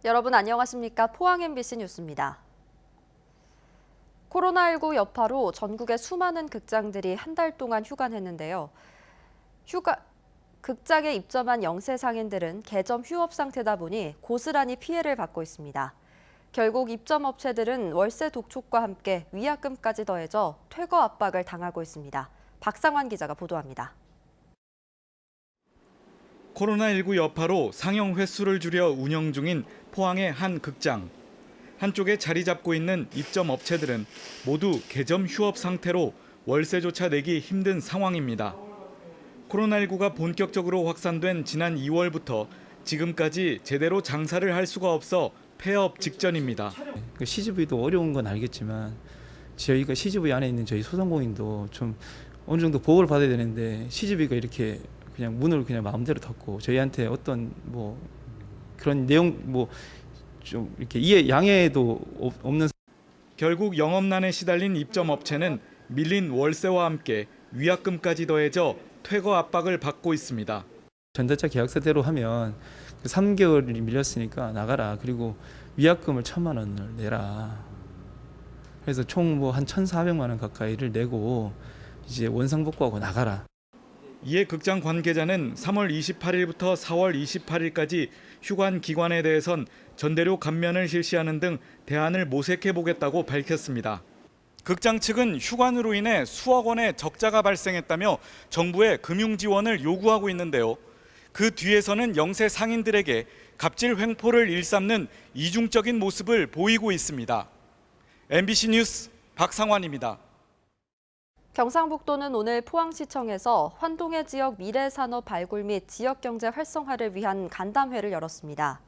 여러분 안녕하십니까? 포항 MBC 뉴스입니다. 코로나19 여파로 전국의 수많은 극장들이 한 달 동안 휴관했는데요. 극장에 입점한 영세 상인들은 개점 휴업 상태다 보니 고스란히 피해를 받고 있습니다. 결국 입점 업체들은 월세 독촉과 함께 위약금까지 더해져 퇴거 압박을 당하고 있습니다. 박상환 기자가 보도합니다. 코로나19 여파로 상영 횟수를 줄여 운영 중인 포항의 한 극장. 한쪽에 자리 잡고 있는 입점 업체들은 모두 개점 휴업 상태로 월세조차 내기 힘든 상황입니다. 코로나19가 본격적으로 확산된 지난 2월부터 지금까지 제대로 장사를 할 수가 없어 폐업 직전입니다. CGV도 어려운 건 알겠지만 저희가 CGV 안에 있는 저희 소상공인도 좀 어느 정도 보호를 받아야 되는데 CGV가 이렇게 그냥 문을 그냥 마음대로 닫고 저희한테 어떤 뭐 그런 내용 뭐 좀 이렇게 양해도 없는. 결국 영업난에 시달린 입점 업체는 밀린 월세와 함께 위약금까지 더해져 퇴거 압박을 받고 있습니다. 전자차 계약서대로 하면 3개월이 밀렸으니까 나가라. 그리고 위약금을 1,000만 원을 내라. 그래서 총 뭐 한 1,400만 원 가까이를 내고 이제 원상복구하고 나가라. 이에 극장 관계자는 3월 28일부터 4월 28일까지 휴관 기관에 대해선 전대료 감면을 실시하는 등 대안을 모색해 보겠다고 밝혔습니다. 극장 측은 휴관으로 인해 수억 원의 적자가 발생했다며 정부의 금융 지원을 요구하고 있는데요. 그 뒤에서는 영세 상인들에게 갑질 횡포를 일삼는 이중적인 모습을 보이고 있습니다. MBC 뉴스 박상환입니다. 경상북도는 오늘 포항시청에서 환동해 지역 미래산업 발굴 및 지역경제 활성화를 위한 간담회를 열었습니다.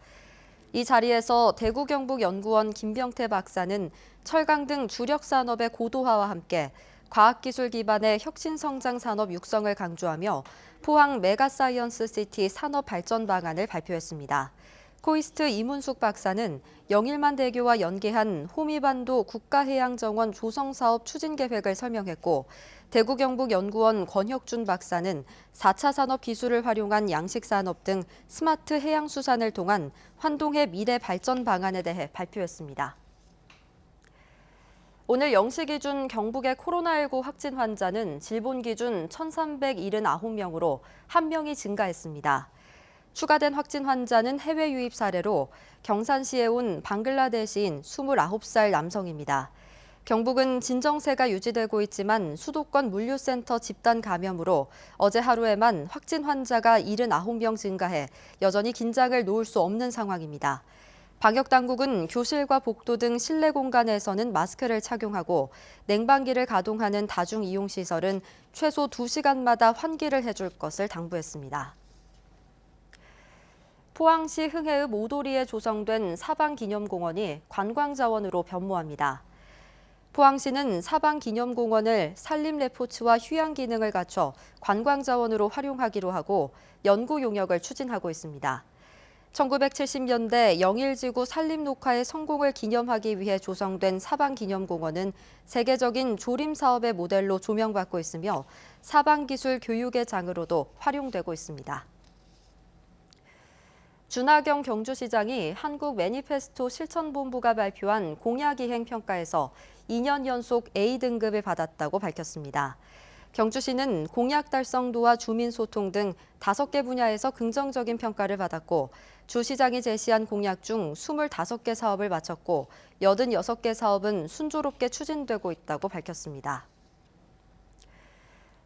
이 자리에서 대구경북연구원 김병태 박사는 철강 등 주력 산업의 고도화와 함께 과학기술 기반의 혁신성장 산업 육성을 강조하며 포항 메가사이언스 시티 산업 발전 방안을 발표했습니다. 코이스트 이문숙 박사는 영일만 대교와 연계한 호미반도 국가해양정원 조성사업 추진계획을 설명했고 대구경북연구원 권혁준 박사는 4차 산업 기술을 활용한 양식산업 등 스마트 해양수산을 통한 환동해 미래 발전 방안에 대해 발표했습니다. 오늘 0시 기준 경북의 코로나19 확진 환자는 질본 기준 1,379명으로 1명이 증가했습니다. 추가된 확진 환자는 해외 유입 사례로 경산시에 온 방글라데시인 29살 남성입니다. 경북은 진정세가 유지되고 있지만 수도권 물류센터 집단 감염으로 어제 하루에만 확진 환자가 79명 증가해 여전히 긴장을 놓을 수 없는 상황입니다. 방역당국은 교실과 복도 등 실내 공간에서는 마스크를 착용하고 냉방기를 가동하는 다중이용시설은 최소 2시간마다 환기를 해줄 것을 당부했습니다. 포항시 흥해읍 오도리에 조성된 사방기념공원이 관광자원으로 변모합니다. 포항시는 사방기념공원을 산림레포츠와 휴양 기능을 갖춰 관광자원으로 활용하기로 하고 연구 용역을 추진하고 있습니다. 1970년대 영일지구 산림녹화의 성공을 기념하기 위해 조성된 사방기념공원은 세계적인 조림 사업의 모델로 조명받고 있으며 사방기술 교육의 장으로도 활용되고 있습니다. 준하경 경주시장이 한국 매니페스토 실천본부가 발표한 공약이행 평가에서 2년 연속 A등급을 받았다고 밝혔습니다. 경주시는 공약 달성도와 주민 소통 등 5개 분야에서 긍정적인 평가를 받았고 주 시장이 제시한 공약 중 25개 사업을 마쳤고 86개 사업은 순조롭게 추진되고 있다고 밝혔습니다.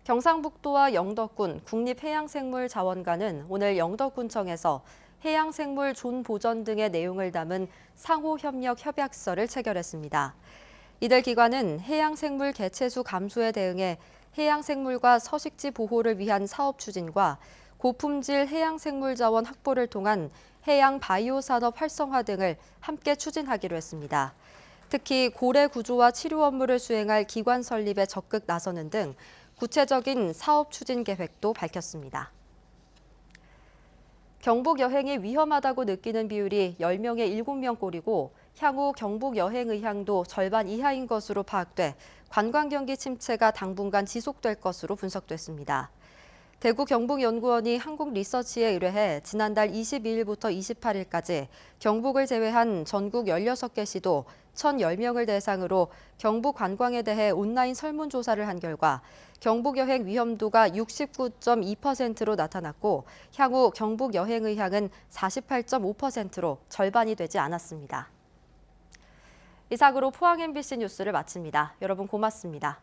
경상북도와 영덕군 국립해양생물자원관은 오늘 영덕군청에서 해양생물 존보전 등의 내용을 담은 상호협력 협약서를 체결했습니다. 이들 기관은 해양생물 개체수 감소에 대응해 해양생물과 서식지 보호를 위한 사업 추진과 고품질 해양생물 자원 확보를 통한 해양 바이오 산업 활성화 등을 함께 추진하기로 했습니다. 특히 고래 구조와 치료 업무를 수행할 기관 설립에 적극 나서는 등 구체적인 사업 추진 계획도 밝혔습니다. 경북 여행이 위험하다고 느끼는 비율이 10명에 7명꼴이고 향후 경북 여행 의향도 절반 이하인 것으로 파악돼 관광 경기 침체가 당분간 지속될 것으로 분석됐습니다. 대구 경북연구원이 한국리서치에 의뢰해 지난달 22일부터 28일까지 경북을 제외한 전국 16개 시도 1,010명을 대상으로 경북 관광에 대해 온라인 설문조사를 한 결과 경북 여행 위험도가 69.2%로 나타났고 향후 경북 여행 의향은 48.5%로 절반이 되지 않았습니다. 이상으로 포항 MBC 뉴스를 마칩니다. 여러분 고맙습니다.